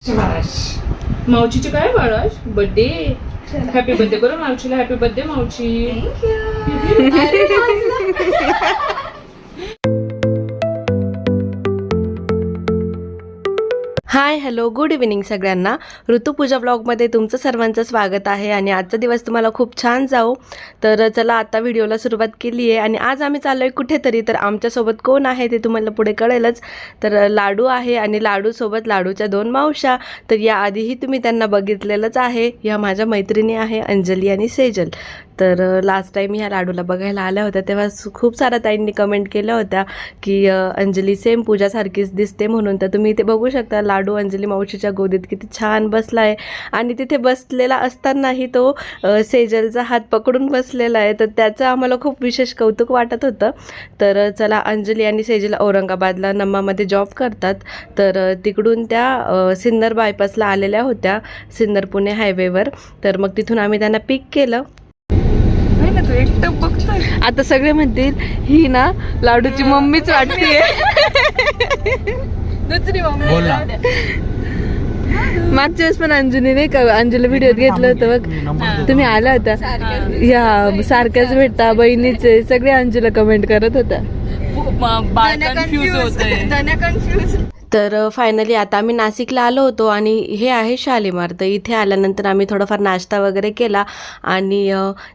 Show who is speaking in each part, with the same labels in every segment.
Speaker 1: मावशीचे काय बाळाश birthday. Happy birthday करू मावशीला. हॅपी बर्थडे मावशी.
Speaker 2: हाय हॅलो गुड इव्हिनिंग सगळ्यांना. ऋतुपूजा ब्लॉगमध्ये तुमचं सर्वांचं स्वागत आहे आणि आजचा दिवस तुम्हाला खूप छान जाओ. तर चला आता व्हिडिओला सुरुवात केली आहे आणि आज आम्ही चाललो आहे कुठेतरी. तर आमच्यासोबत कोण आहे ते तुम्हाला पुढे कळेलच. तर लाडू आहे आणि लाडूसोबत लाडूच्या 2 मावशा. तर याआधीही तुम्ही त्यांना बघितलेलंच आहे. या माझ्या मैत्रिणी आहे अंजली आणि सेजल. तर लास्ट टाईम ह्या लाडूला बघायला आल्या होत्या तेव्हा खूप साऱ्या ताईंनी कमेंट केल्या होत्या की अंजली सेम पूजासारखीच दिसते म्हणून. तर तुम्ही इथे बघू शकता लाडू अंजली मावशीच्या गोदीत किती छान बसला आहे आणि तिथे बसलेला असतानाही तो सेजलचा हात पकडून बसलेला आहे. तर त्याचं आम्हाला खूप विशेष कौतुक वाटत होतं. तर चला अंजली आणि सेजल औरंगाबादला नम्मामध्ये जॉब करतात. तर तिकडून त्या सिन्नर बायपासला आलेल्या होत्या, सिन्नर पुणे हायवेवर. तर मग तिथून आम्ही त्यांना पिक केलं. आता सगळे म्हणतील ही ना लाडूची मम्मीच वाटते. दुसरी मम्मी. मागच्या वेळेस पण अंजुनी नाही का अंजुला व्हिडिओ घेतलं होतं बघ, तुम्ही आला होता. ह्या सारख्याच भेटता बहिणीचे सगळे अंजुला कमेंट करत होता. तर फायनली आता आम्ही नाशिकला आलो होतो आणि हे आहे शालीमार. तर इथे आल्यानंतर आम्ही थोडाफार नाश्ता वगैरे केला आणि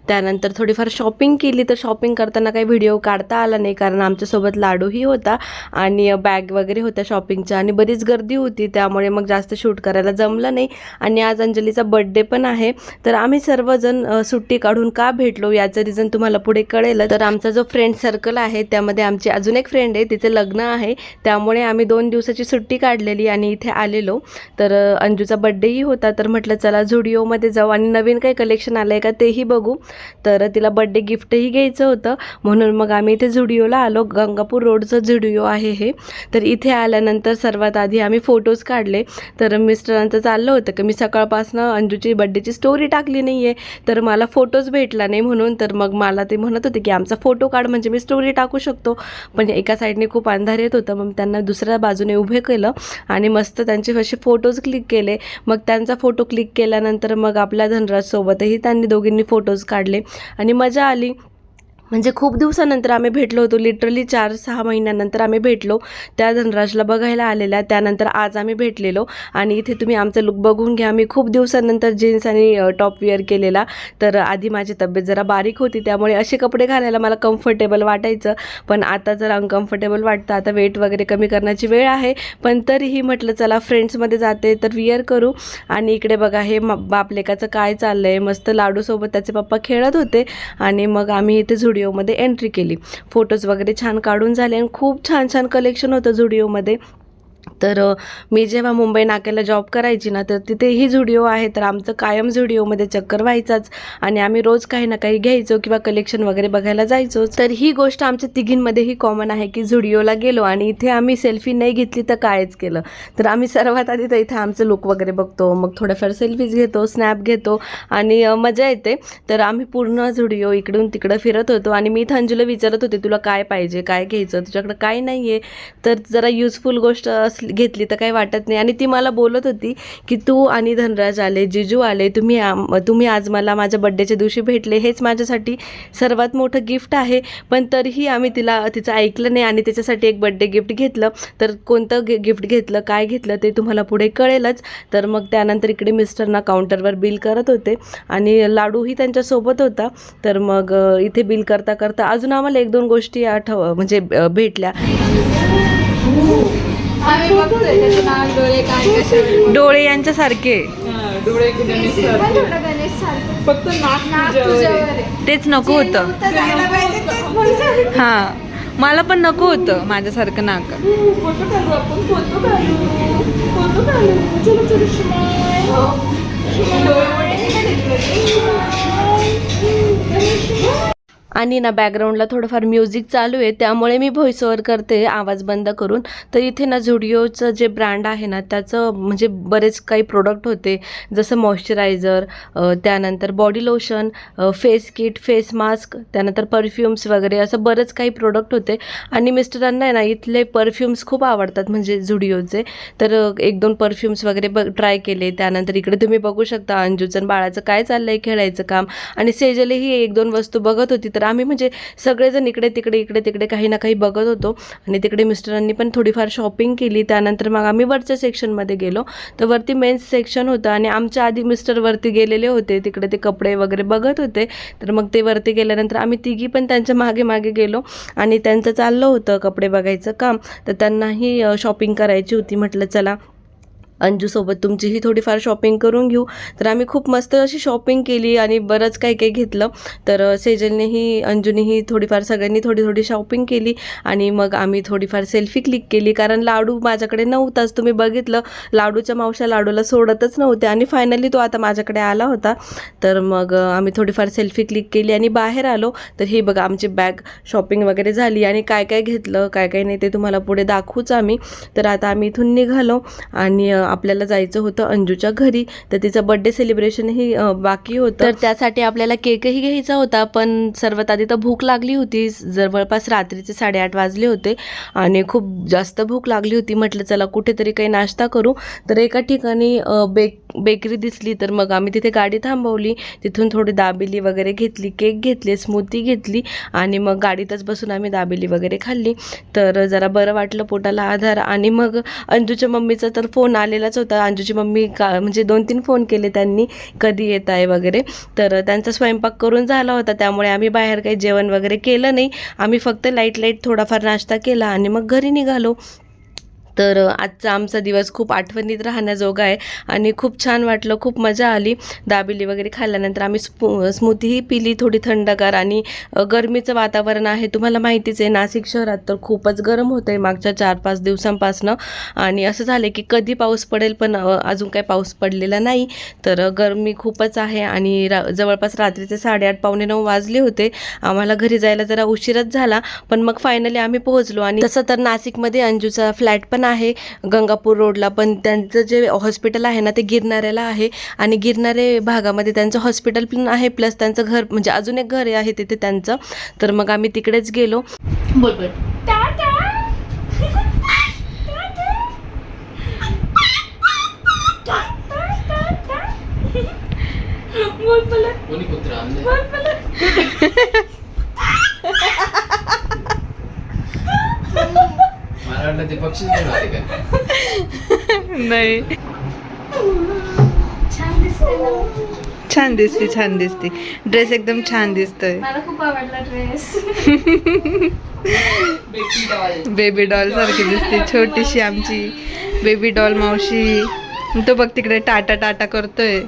Speaker 2: त्यानंतर थोडीफार शॉपिंग केली. तर शॉपिंग करताना काही व्हिडिओ काढता आला नाही कारण आमच्यासोबत लाडूही होता आणि बॅग वगैरे होत्या शॉपिंगच्या आणि बरीच गर्दी होती त्यामुळे मग जास्त शूट करायला जमलं नाही. आणि आज अंजलीचा बर्थडे पण आहे. तर आम्ही सर्वजण सुट्टी काढून का भेटलो याचं रिझन तुम्हाला पुढे कळेल. तर आमचा जो फ्रेंड सर्कल आहे त्यामध्ये आमची अजून एक फ्रेंड आहे, तिचे लग्न आहे त्यामुळे आम्ही 2 दिवसाची सुट्टी काढलेली आणि इथे आलेलो. तर अंजूचा बर्थडेही होता तर म्हटलं चला झुडिओमध्ये जाऊ आणि नवीन काही कलेक्शन आलं आहे का तेही बघू. तर तिला बर्थडे गिफ्टही घ्यायचं होतं म्हणून मग आम्ही इथे झुडिओला आलो. गंगापूर रोडचं झुडिओ आहे हे. तर इथे आल्यानंतर सर्वात आधी आम्ही फोटोज काढले. तर मिस्टरांचं चाललं होतं की मी सकाळपासून अंजूची बर्थडेची स्टोरी टाकली नाही आहे तर मला फोटोज भेटला नाही म्हणून. तर मग मला ते म्हणत होते की आमचा फोटो काढ म्हणजे मी स्टोरी टाकू शकतो. पण एका साईडने खूप अंधार येत होतं मग त्यांना दुसऱ्या बाजूने उभे केलं आणि मस्त त्यांचे असे फोटोज क्लिक केले. मग त्यांचा फोटो क्लिक केल्यानंतर मग आपल्या धनराजसोबतही त्यांनी दोघींनी फोटोज काढले आणि मजा आली. म्हणजे खूप दिवसानंतर आम्ही भेटलो होतो, लिटरली 4-6 महिन्यानंतर आम्ही भेटलो. त्या धनराजला बघायला आलेल्या, त्यानंतर आज आम्ही भेटलेलो आणि इथे तुम्ही आमचा लुक बघून घ्या. मी खूप दिवसानंतर जीन्स आणि टॉप वेअर केलेला. तर आधी माझी तब्येत जरा बारीक होती त्यामुळे असे कपडे घालायला मला कम्फर्टेबल वाटायचं, पण आता जरा अनकम्फर्टेबल वाटतं. आता वेट वगैरे कमी करण्याची वेळ आहे पण तरीही म्हटलं चला फ्रेंड्समध्ये जाते तर विअर करू. आणि इकडे बघा हे बापलेकाचं काय चाललं आहे, मस्त लाडूसोबत त्याचे पप्पा खेळत होते आणि मग आम्ही इथे झुडिओमध्ये एंट्री केली. फोटोज वगैरे छान काढून झाले आणि खूप छान छान कलेक्शन होतं झुडिओमध्ये. तर मी जेव्हा मुंबई नाक्याला जॉब करायची ना तर तिथेही झुडिओ आहे. तर आमचं कायम झुडिओमध्ये चक्कर व्हायचाच आणि आम्ही रोज काही ना काही घ्यायचो किंवा कलेक्शन वगैरे बघायला जायचो. तर ही गोष्ट आमच्या तिघींमध्येही कॉमन आहे की झुडिओला गेलो आणि इथे आम्ही सेल्फी नाही घेतली तर कायच केलं. तर आम्ही सर्वात आधी तर इथे आमचं लुक वगैरे बघतो, मग थोड्याफार सेल्फीज घेतो, स्नॅप घेतो आणि मजा येते. तर आम्ही पूर्ण झुडिओ इकडून तिकडं फिरत होतो आणि मी इथं अंजूला विचारत होते तुला काय पाहिजे, काय घ्यायचं, तुझ्याकडं काय नाही आहे. तर जरा युजफुल गोष्ट घेतली तर काही वाटत नाही. आणि ती मला बोलत होती की तू आणि धनराज आले, जिजू आले, तुम्ही आज मला माझ्या बड्डेच्या दिवशी भेटले, हेच माझ्यासाठी सर्वात मोठं गिफ्ट आहे. पण तरीही आम्ही तिचं ऐकलं नाही आणि त्याच्यासाठी एक बड्डे गिफ्ट घेतलं. तर कोणतं गिफ्ट घेतलं, काय घेतलं ते तुम्हाला पुढे कळेलच. तर मग त्यानंतर इकडे मिस्टरना काउंटरवर बिल करत होते आणि लाडूही त्यांच्यासोबत होता. तर मग इथे बिल करता करता अजून आम्हाला 1-2 गोष्टी म्हणजे भेटल्या. डोळे यांच्यासारखे,
Speaker 1: डोळे फक्त
Speaker 2: तेच नको होतं. हां मला पण नको होतं माझ्यासारखं नाक. आणि ना बॅकग्राऊंडला थोडंफार म्युझिक चालू आहे, त्यामुळे मी व्हॉइस ओव्हर करते आवाज बंद करून. तर इथे ना झुडिओचं जे ब्रँड आहे ना त्याचं म्हणजे बरेच काही प्रोडक्ट होते, जसं मॉइश्चरायझर, त्यानंतर body lotion, face kit, face mask, त्यानंतर परफ्युम्स वगैरे असं बरंच काही प्रोडक्ट होते. आणि मिस्टरांना आहे ना इथले परफ्युम्स खूप आवडतात म्हणजे झुडिओचे. तर 1-2 परफ्युम्स वगैरे ट्राय केले. त्यानंतर इकडे तुम्ही बघू शकता अंजूचं आणि बाळाचं काय चाललंय, खेळायचं काम. आणि सेजलही 1-2 वस्तू बघत होती. तर आम्ही म्हणजे सगळेजण इकडे तिकडे काही ना काही बघत होतो. आणि तिकडे मिस्टरांनी पण थोडीफार शॉपिंग केली. त्यानंतर मग आम्ही वरच्या सेक्शनमध्ये गेलो. तर वरती मेन्स सेक्शन होतं आणि आमच्या आधी मिस्टर वरती गेलेले होते, तिकडे ते कपडे वगैरे बघत होते. तर मग ते वरती गेल्यानंतर आम्ही तिघी पण त्यांच्या मागे मागे गेलो आणि त्यांचं चाललं होतं कपडे बघायचं काम. तर त्यांनाही शॉपिंग करायची होती. म्हटलं चला अंजूसोबत तुमचीही थोडीफार शॉपिंग करून घेऊ. तर आम्ही खूप मस्त अशी शॉपिंग केली आणि बरंच काही काही घेतलं. तर सेजलनेही अंजूनेही थोडीफार सगळ्यांनी थोडी शॉपिंग केली आणि मग आम्ही थोडीफार सेल्फी क्लिक केली. कारण लाडू माझ्याकडे नव्हताच, तुम्ही बघितलं लाडूच्या मावशा लाडूला सोडतच नव्हते आणि फायनली तो आता माझ्याकडे आला होता. तर मग आम्ही थोडीफार सेल्फी क्लिक केली आणि बाहेर आलो. तर हे बघा आमची बॅग शॉपिंग वगैरे झाली आणि काय काय घेतलं काय काय नाही ते तुम्हाला पुढे दाखवूच आम्ही. तर आता आम्ही इथून निघालो आणि आपल्याला जायचं होतं अंजूच्या घरी. तर तिचं बर्थडे सेलिब्रेशनही बाकी होतं. तर त्यासाठी आपल्याला केकही घ्यायचा होता. पण सर्वात आधी तर भूक लागली होती. जवळपास रात्रीचे 8:30 वाजले होते आणि खूप जास्त भूक लागली होती. म्हटलं चला कुठेतरी काही नाश्ता करू. तर एका ठिकाणी बेकरी दिसली. तर मग आम्ही तिथे गाडी थांबवली. तिथून थोडी दाबेली वगैरे घेतली, केक घेतले, स्मूथी घेतली आणि मग गाडीतच बसून आम्ही दाबेली वगैरे खाल्ली. तर जरा बरं वाटलं, पोटाला आधार. आणि मग अंजूच्या मम्मीचा तर फोन आलेलाच होता. अंजूची मम्मी म्हणजे 2-3 फोन केले त्यांनी, कधी येत आहे वगैरे. तर त्यांचा स्वयंपाक करून झाला होता, त्यामुळे आम्ही बाहेर काही जेवण वगैरे केलं नाही. आम्ही फक्त लाईट थोडाफार नाश्ता केला आणि मग घरी निघालो. तर आजचा आमचा दिवस खूप आठवणीत राहण्याजोगा आहे आणि खूप छान वाटलं, खूप मजा आली. दाबेली वगैरे खाल्ल्यानंतर आम्ही स्मूथीही पिली, थोडी थंडगार. आणि गरमीचं वातावरण आहे, तुम्हाला माहितीच आहे नाशिक शहरात तर खूपच गरम होतं आहे मागच्या 4-5 दिवसांपासनं. आणि असं झालं की कधी पाऊस पडेल, पण अजून काही पाऊस पडलेला नाही. तर गरमी खूपच आहे आणि जवळपास रात्रीचे 8:30-9 वाजले होते. आम्हाला घरी जायला जरा उशीरच झाला, पण मग फायनली आम्ही पोहोचलो. आणि तसं तर नाशिकमध्ये अंजूचा फ्लॅट पण आहे गंगापूर रोडला, पण त्यांचं जे हॉस्पिटल आहे ना ते गिरणाऱ्याला आहे आणि गिरणारे भागामध्ये त्यांचं हॉस्पिटल पण आहे, प्लस त्यांचं घर म्हणजे अजून एक घर आहे तिथे त्यांचं. तर मग आम्ही तिकडेच गेलो.
Speaker 1: बोल बोल टाटा. बोल बोल
Speaker 3: कोणी कुत्रा आणले?
Speaker 1: बोल बोल.
Speaker 3: मला वाटलं ते पक्षीच घेऊन आले का?
Speaker 2: नाही, छान दिसते ड्रेस, एकदम छान दिसतोय.
Speaker 4: मला खूप आवडला ड्रेस.
Speaker 2: बेबी डॉल सारखी दिसते, छोटीशी आमची बेबी डॉल मावशी. तो बघ तिकडे टाटा टाटा करतोय.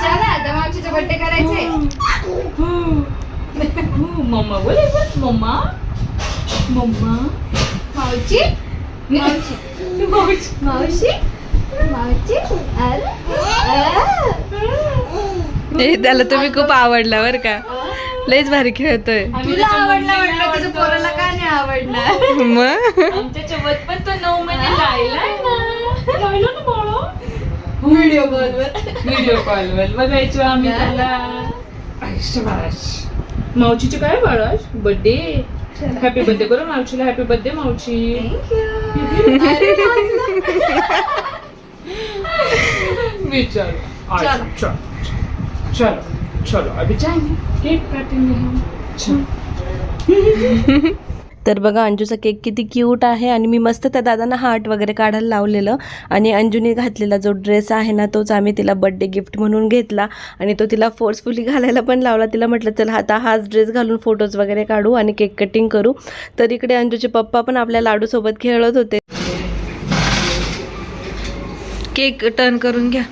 Speaker 4: चला आता मावशीचा बर्थडे करायचंय.
Speaker 1: मम्मा बोल मम्मा मम्मा
Speaker 4: मावशी मावशी मावशी मावशी मावशी.
Speaker 2: हे त्याला तुम्ही खूप आवडला बर का, लयच भारी खेळतोय.
Speaker 4: तुला आवडला म्हटलं, तुझ्या पोराला का नाही आवडला?
Speaker 2: मग
Speaker 1: आमच्या चवत पण तो 9 महिने लायलाय ना बाळा.
Speaker 4: व्हिडिओ कॉलवर
Speaker 1: व्हिडिओ कॉलवर बघायचो आम्ही त्याला. मावशीचे काय बाळाश बर्थडे, हॅपी बर्थडे करू मावशीला. हॅपी बर्थडे मावशी. विचार चलो चलो चलो अभी जाएंगे केक काटेंगे हम.
Speaker 2: तर बघा अंजूचा केक किती क्यूट आहे आणि मी मस्त त्या दादांना हार्ट वगैरे काढायला लावलेलं. आणि अंजूने घातलेला जो ड्रेस आहे ना तोच आम्ही तिला बर्थडे गिफ्ट म्हणून घेतला आणि तो तिला फोर्सफुली घालायला पण लावला. तिला म्हटलं चल आता हाच ड्रेस घालून फोटोज वगैरे काढू आणि केक कटिंग करू. तर इकडे अंजूचे पप्पा पण आपल्या लाडूसोबत खेळत होते. केक टर्न करून घ्या.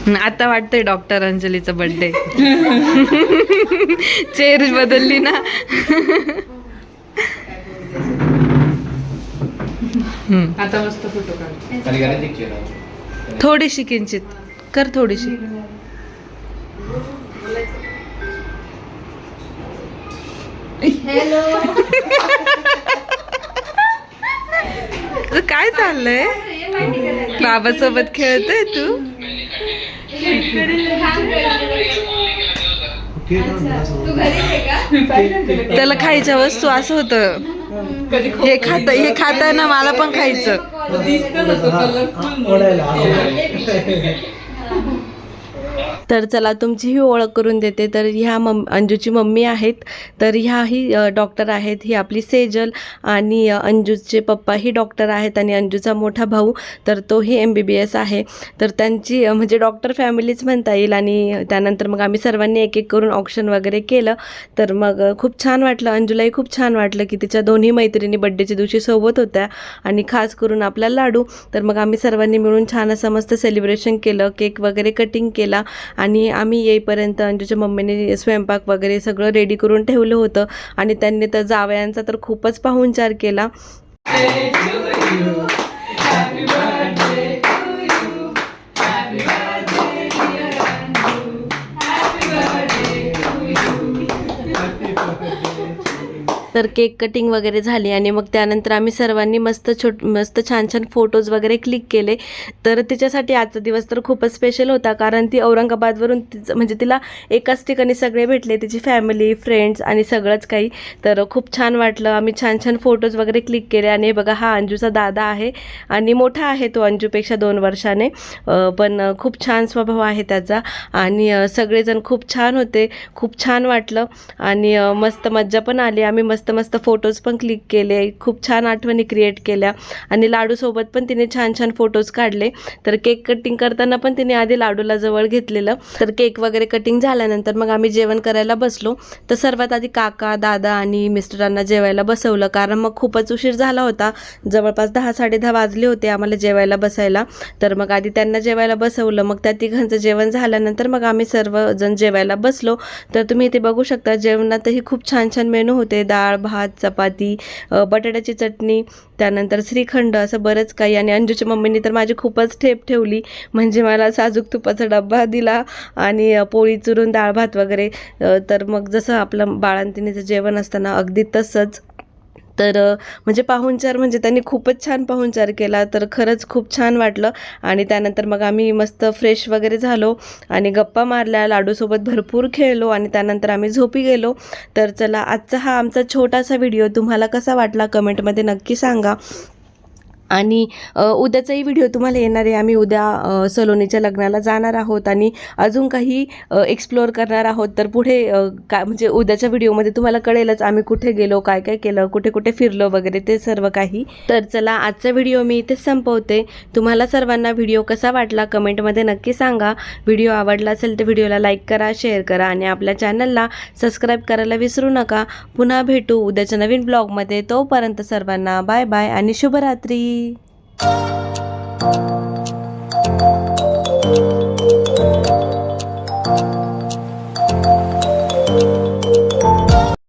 Speaker 2: आता वाटतंय डॉक्टर अंजलीचा बर्थडे. चेअर बदलली ना.
Speaker 1: आता मस्त फोटो काढ.
Speaker 3: खाली घालायची एक chair.
Speaker 2: थोडीशी किंचित कर, थोडीशी.
Speaker 4: हॅलो.
Speaker 2: काय चाललंय? बाबासोबत खेळतोय तू?
Speaker 4: तू घरी आहे का?
Speaker 2: त्याला खायच्या वस्तू असं होतं. हे खाताना मला पण खायचं.
Speaker 1: दिसतं ना तो कलरफुल.
Speaker 2: तर चला तुमची ही ओळख करून देते. तर ह्या अंजूची मम्मी आहेत. तर ह्या ही डॉक्टर आहेत. ही आपली सेजल. आणि अंजूचे पप्पा ही डॉक्टर आहेत. आणि अंजूचा मोठा भाऊ तर तोही MBBS आहे. तर त्यांची म्हणजे डॉक्टर फॅमिलीच म्हणता येईल. आणि त्यानंतर मग आम्ही सर्वांनी एक एक करून ऑक्शन वगैरे केलं. तर मग खूप छान वाटलं. अंजूलाही खूप छान वाटलं की तिच्या दोन्ही मैत्रिणी बड्डेच्या दिवशी सोबत होत्या. आणि खास करून आपला लाडू. तर मग आम्ही सर्वांनी मिळून छान असं मस्त सेलिब्रेशन केलं. केक वगैरे कटिंग केला. आणि आम्ही येईपर्यंत अंजूच्या मम्मीने स्वयंपाक वगैरे सगळं रेडी करून ठेवलं होतं. आणि त्यांनी तर जावयांचा तर खूपच पाहुणचार केला. तर केक कटिंग वगैरे झाली. आणि मग त्यानंतर आम्ही सर्वांनी मस्त छान छान फोटोज वगैरे क्लिक केले. तर तिच्यासाठी आजचा दिवस तर खूपच स्पेशल होता. कारण ती औरंगाबादवरून म्हणजे तिला एकाच ठिकाणी सगळे भेटले. तिची फॅमिली, फ्रेंड्स आणि सगळंच काही. तर खूप छान वाटलं. आम्ही छान छान फोटोज वगैरे क्लिक केले. आणि बघा हा अंजूचा दादा आहे. आणि मोठा आहे तो अंजूपेक्षा 2 वर्षाने. पण खूप छान स्वभाव आहे त्याचा. आणि सगळेजण खूप छान होते. खूप छान वाटलं. आणि मस्त मज्जा पण आली. आम्ही मस्त फोटोज पण क्लिक केले. खूप छान आठवणी क्रिएट केल्या. आणि लाडूसोबत पण तिने छान छान फोटोज काढले. तर केक कटिंग करताना पण तिने आधी लाडूला जवळ घेतलेलं. तर केक वगैरे कटिंग झाल्यानंतर मग आम्ही जेवण करायला बसलो. तर सर्वात आधी काका, दादा आणि मिस्टरांना जेवायला बसवलं. कारण मग खूपच उशीर झाला होता. जवळपास 10-10:30 वाजले होते आम्हाला जेवायला बसायला. तर मग आधी त्यांना जेवायला बसवलं. मग त्या तिघांचं जेवण झाल्यानंतर मग आम्ही सर्वजण जेवायला बसलो. तर तुम्ही इथे बघू शकता जेवणातही खूप छान छान मेनू होते. डाळ, भात, चपाती, बटाट्याची चटणी, त्यानंतर श्रीखंड, असं बरंच काही. आणि अंजूच्या मम्मीने तर माझी खूपच ठेप ठेवली. म्हणजे मला साजूक तुपाचा डब्बा दिला. आणि पोळी चुरून डाळ भात वगैरे. तर मग जसं आपलं बाळंतिणीचं जेवण असताना अगदी तसंच. तर म्हणजे पाहुणचार म्हणजे त्यांनी खूपच छान पाहुणचार केला. तर खरंच खूप छान वाटलं. आणि त्यानंतर मग आम्ही मस्त फ्रेश वगैरे झालो. आणि गप्पा मारल्या. लाडूसोबत भरपूर खेळलो. आणि त्यानंतर आम्ही झोपी गेलो. तर चला आजचा हा आमचा छोटासा व्हिडिओ तुम्हाला कसा वाटला कमेंटमध्ये नक्की सांगा. आणि उद्याचाही व्हिडिओ तुम्हाला येणार आहे. आम्ही उद्या सलोनीच्या लग्नाला जाणार आहोत. आणि अजून काही एक्सप्लोअर करणार आहोत. तर पुढे काय म्हणजे उद्याच्या व्हिडिओमध्ये तुम्हाला कळेलच आम्ही कुठे गेलो, काय काय केलं, कुठे कुठे फिरलो वगैरे ते सर्व काही. तर चला आजचा व्हिडिओ मी इथेच संपवते. तुम्हाला सर्वांना व्हिडिओ कसा वाटला कमेंटमध्ये नक्की सांगा. व्हिडिओ आवडला असेल तर व्हिडिओला लाईक करा, शेअर करा. आणि आपल्या चॅनलला सबस्क्राईब करायला विसरू नका. पुन्हा भेटू उद्याच्या नवीन ब्लॉगमध्ये. तोपर्यंत सर्वांना बाय बाय आणि शुभरात्री.